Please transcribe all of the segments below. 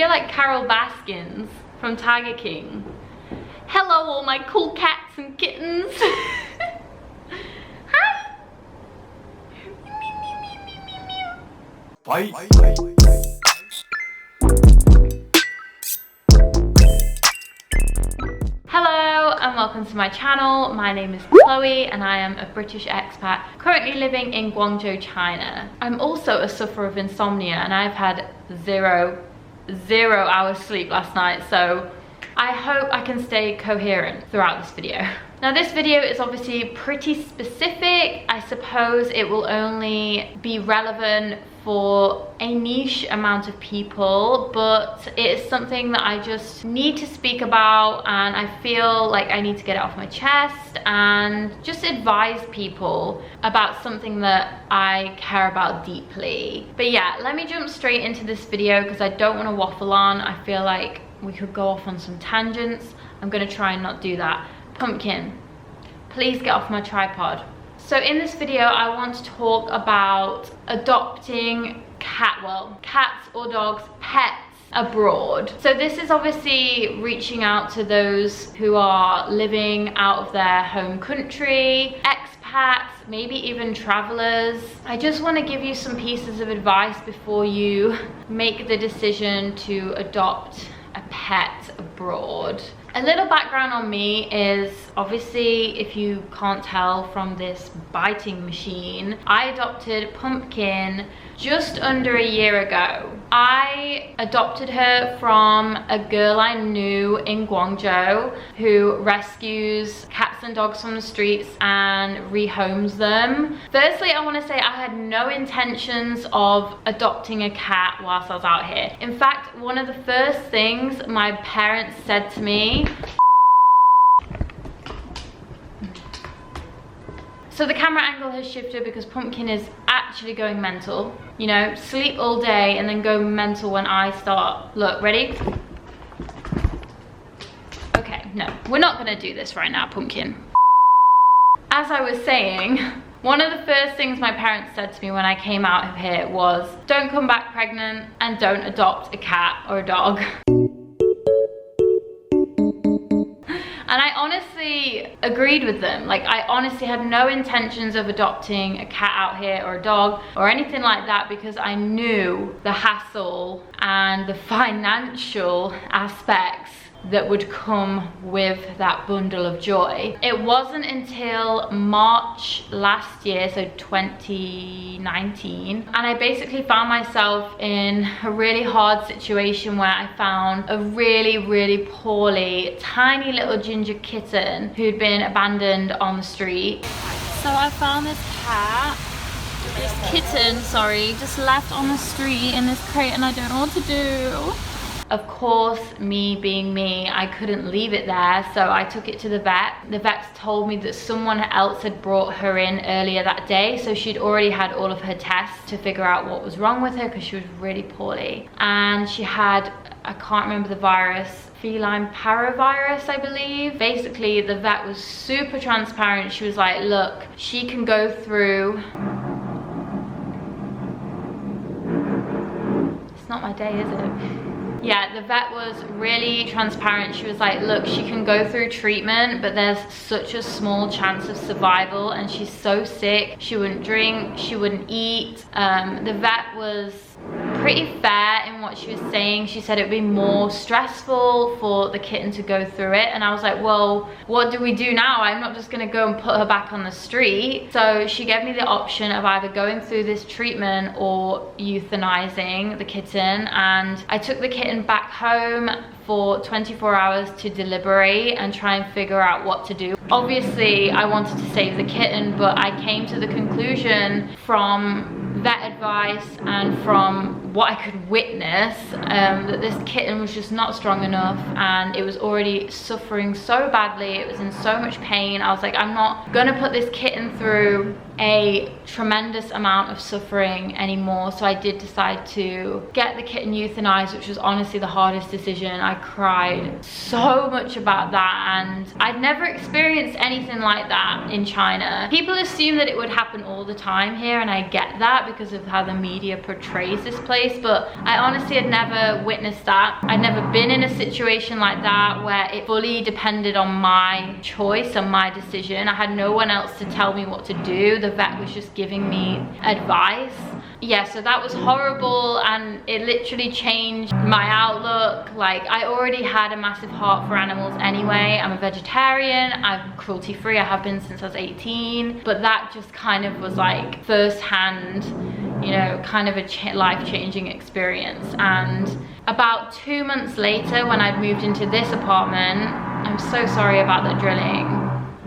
feel like Carol Baskins from Tiger King. Hello all my cool cats and kittens. Hi. Bye. Hello and welcome to my channel. My name is Chloe and I am a British expat currently living in Guangzhou, China. I'm also a sufferer of insomnia and I've had zero hours sleep last night, so I hope I can stay coherent throughout this video. Now this video is obviously pretty specific. I suppose it will only be relevant for a niche amount of people, but it is something that I just need to speak about and I feel like I need to get it off my chest and just advise people about something that I care about deeply. But yeah, let me jump straight into this video because I don't want to waffle on. I feel like we could go off on some tangents. I'm gonna try and not do that. Pumpkin, please get off my tripod. So in this video, I want to talk about adopting cats or dogs, pets abroad. So this is obviously reaching out to those who are living out of their home country, expats, maybe even travelers. I just want to give you some pieces of advice before you make the decision to adopt a pet abroad. A little background on me is, obviously, if you can't tell from this biting machine, I adopted Pumpkin just under a year ago. I adopted her from a girl I knew in Guangzhou who rescues cats and dogs from the streets and rehomes them. Firstly, I want to say I had no intentions of adopting a cat whilst I was out here. In fact, one of the first things my parents said to me, so the camera angle has shifted because Pumpkin is actually going mental. You know, sleep all day and then go mental when I start. Look, ready? Okay, no, we're not gonna do this right now, Pumpkin. As I was saying, one of the first things my parents said to me when I came out of here was, don't come back pregnant and don't adopt a cat or a dog. And I honestly agreed with them. Like, I honestly had no intentions of adopting a cat out here or a dog or anything like that because I knew the hassle and the financial aspects that would come with that bundle of joy. It wasn't until March last year, so 2019, and I basically found myself in a really hard situation where I found a really poorly, tiny little ginger kitten who'd been abandoned on the street. So I found this kitten, just left on the street in this crate and I don't know what to do. Of course, me being me, I couldn't leave it there, so I took it to the vet. The vets told me that someone else had brought her in earlier that day, so she'd already had all of her tests to figure out what was wrong with her because she was really poorly. And she had, I can't remember the virus, feline paravirus, I believe. Basically, the vet was super transparent. She was like, look, she can go through... It's not my day, is it? Yeah, the vet was really transparent. She was like, look, she can go through treatment, but there's such a small chance of survival and she's so sick. She wouldn't drink, she wouldn't eat. The vet was pretty fair in what she was saying. She said it would be more stressful for the kitten to go through it. And I was like, well, what do we do now? I'm not just gonna go and put her back on the street. So she gave me the option of either going through this treatment or euthanizing the kitten. And I took the kitten back home for 24 hours to deliberate and try and figure out what to do. Obviously, I wanted to save the kitten, but I came to the conclusion from vet advice and from what I could witness that this kitten was just not strong enough and it was already suffering so badly. It was in so much pain. I was like, I'm not gonna put this kitten through a tremendous amount of suffering anymore. So I did decide to get the kitten euthanized, which was honestly the hardest decision. I cried so much about that and I'd never experienced anything like that in China. People assume that it would happen all the time here and I get that because of how the media portrays this place, but I honestly had never witnessed that. I'd never been in a situation like that where it fully depended on my choice and my decision. I had no one else to tell me what to do. The vet was just giving me advice. Yeah, so that was horrible, and it literally changed my outlook. Like, I already had a massive heart for animals anyway. I'm a vegetarian, I'm cruelty free, I have been since I was 18, but that just kind of was like first-hand, you know, kind of a life-changing experience. And about 2 months later, when I'd moved into this apartment, I'm so sorry about the drilling.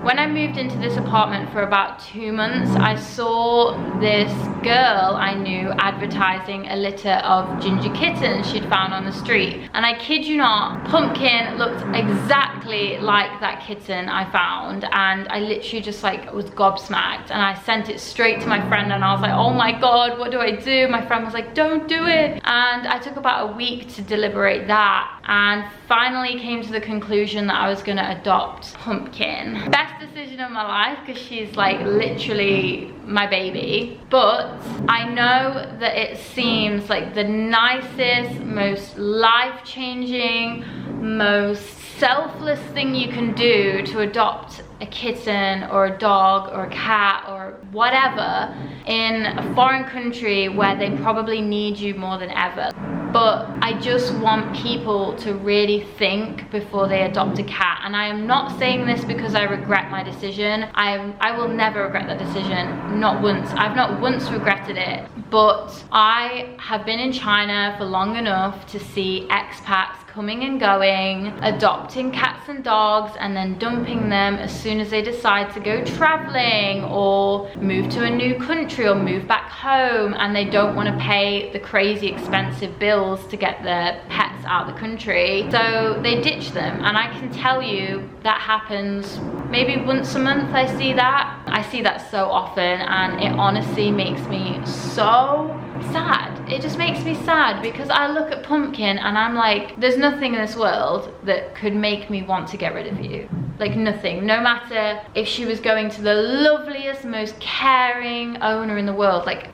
When I moved into this apartment for about 2 months, I saw this girl I knew advertising a litter of ginger kittens she'd found on the street. And I kid you not, Pumpkin looked exactly like that kitten I found. And I literally just like was gobsmacked. And I sent it straight to my friend and I was like, oh my God, what do I do? My friend was like, don't do it. And I took about a week to deliberate that, and finally came to the conclusion that I was gonna adopt Pumpkin. Best decision of my life, because she's like literally my baby. But I know that it seems like the nicest, most life-changing, most selfless thing you can do to adopt a kitten or a dog or a cat or whatever in a foreign country where they probably need you more than ever. But I just want people to really think before they adopt a cat. And I am not saying this because I regret my decision. I will never regret that decision, not once. I've not once regretted it. But I have been in China for long enough to see expats coming and going, adopting cats and dogs, and then dumping them as soon as they decide to go traveling or move to a new country or move back home, and they don't want to pay the crazy expensive bills to get their pets out of the country, so they ditch them. And I can tell you that happens maybe once a month. I see that so often, and it honestly makes me so sad. It just makes me sad, because I look at Pumpkin and I'm like, there's nothing in this world that could make me want to get rid of you. Like, nothing. No matter if she was going to the loveliest, most caring owner in the world, like,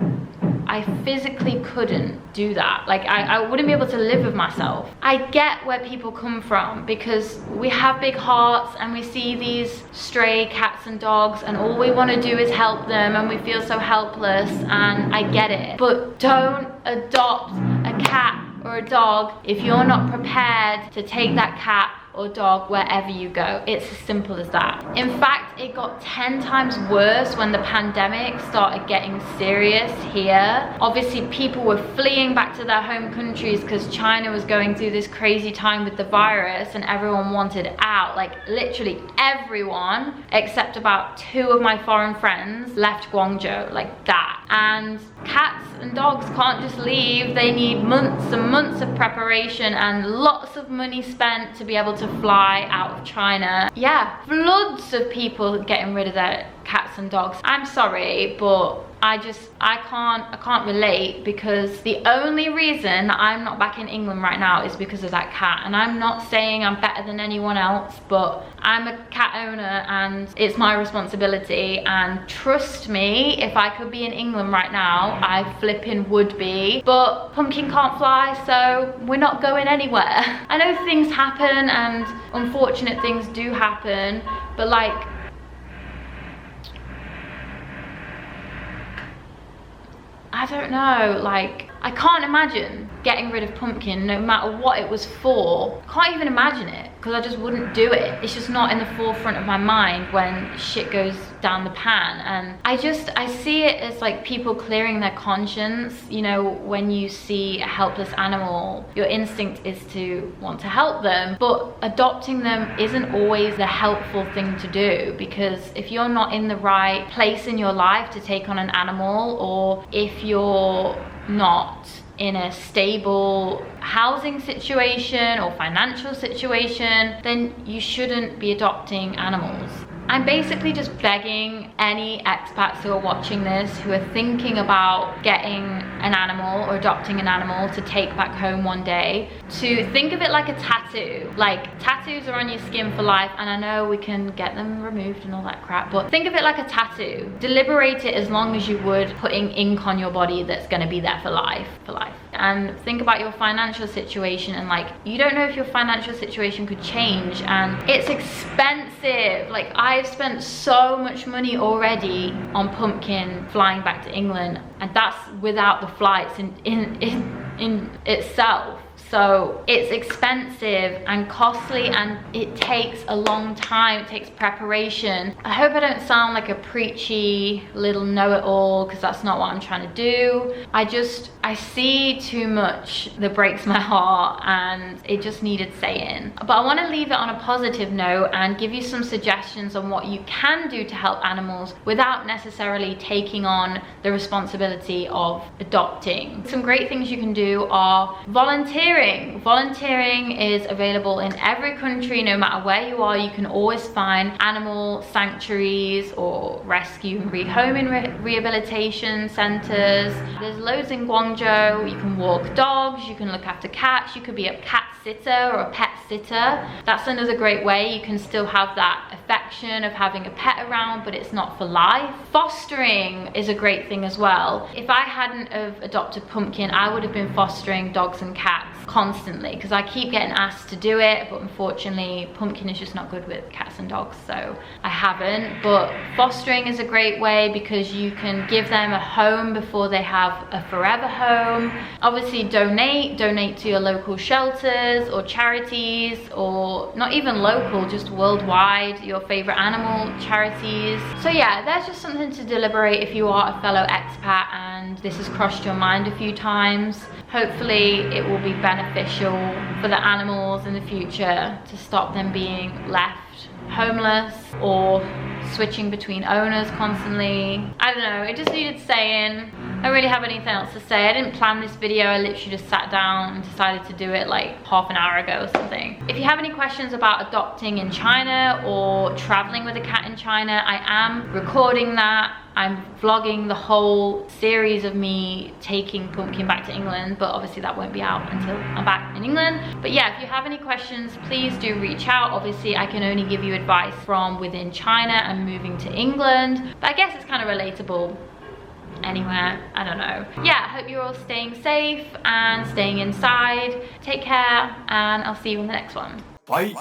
I physically couldn't do that. Like, I wouldn't be able to live with myself. I get where people come from, because we have big hearts and we see these stray cats and dogs and all we want to do is help them, and we feel so helpless, and I get it. But don't adopt a cat or a dog if you're not prepared to take that cat or dog wherever you go. It's as simple as that. In fact, it got 10 times worse when the pandemic started getting serious here. Obviously, people were fleeing back to their home countries because China was going through this crazy time with the virus, and everyone wanted out. Like, literally everyone except about 2 of my foreign friends left Guangzhou, like that. And cats and dogs can't just leave. They need months and months of preparation and lots of money spent to be able to fly out of China. Yeah, floods of people getting rid of their cats and dogs. I'm sorry, but I can't relate, because the only reason that I'm not back in England right now is because of that cat. And I'm not saying I'm better than anyone else, but I'm a cat owner and it's my responsibility. And trust me, if I could be in England right now, I flipping would be. But Pumpkin can't fly, so we're not going anywhere. I know things happen and unfortunate things do happen, but like, I don't know, like, I can't imagine getting rid of Pumpkin no matter what it was for. I can't even imagine it, because I just wouldn't do it. It's just not in the forefront of my mind when shit goes down the pan. And I see it as like people clearing their conscience. You know, when you see a helpless animal, your instinct is to want to help them, but adopting them isn't always the helpful thing to do, because if you're not in the right place in your life to take on an animal, or if you're not in a stable housing situation or financial situation, then you shouldn't be adopting animals. I'm basically just begging any expats who are watching this, who are thinking about getting an animal or adopting an animal to take back home one day, to think of it like a tattoo. Like, tattoos are on your skin for life, and I know we can get them removed and all that crap, but think of it like a tattoo. Deliberate it as long as you would putting ink on your body that's going to be there for life, And think about your financial situation, and like, you don't know if your financial situation could change, and it's expensive. Like, I've spent so much money already on Pumpkin flying back to England, and that's without the flights in itself. So it's expensive and costly, and it takes a long time. It takes preparation. I hope I don't sound like a preachy little know-it-all, because that's not what I'm trying to do. I see too much that breaks my heart, and it just needed saying. But I want to leave it on a positive note and give you some suggestions on what you can do to help animals without necessarily taking on the responsibility of adopting. Some great things you can do are volunteering. Volunteering is available in every country. No matter where you are, you can always find animal sanctuaries or rescue and rehoming rehabilitation centers. There's loads in Guangzhou. You can walk dogs, you can look after cats, you could be a cat sitter or a pet sitter. That's another great way. You can still have that affection of having a pet around, but it's not for life. Fostering is a great thing as well. If I hadn't have adopted Pumpkin, I would have been fostering dogs and cats constantly, because I keep getting asked to do it, but unfortunately Pumpkin is just not good with cats and dogs, so I haven't. But fostering is a great way, because you can give them a home before they have a forever home. Obviously donate to your local shelters or charities, or not even local, just worldwide, your favorite animal charities. So yeah, there's just something to deliberate if you are a fellow expat and this has crossed your mind a few times. Hopefully it will be beneficial for the animals in the future, to stop them being left homeless or switching between owners constantly. I don't know, it just needed saying. I don't really have anything else to say. I didn't plan this video. I literally just sat down and decided to do it like half an hour ago or something. If you have any questions about adopting in China or traveling with a cat in China, I am recording that. I'm vlogging the whole series of me taking Pumpkin back to England, but obviously that won't be out until I'm back in England. But yeah, if you have any questions, please do reach out. Obviously I can only give you advice from within China and moving to England, but I guess it's kind of relatable anywhere. I don't know. Yeah, I hope you're all staying safe and staying inside. Take care, and I'll see you in the next one. Bye.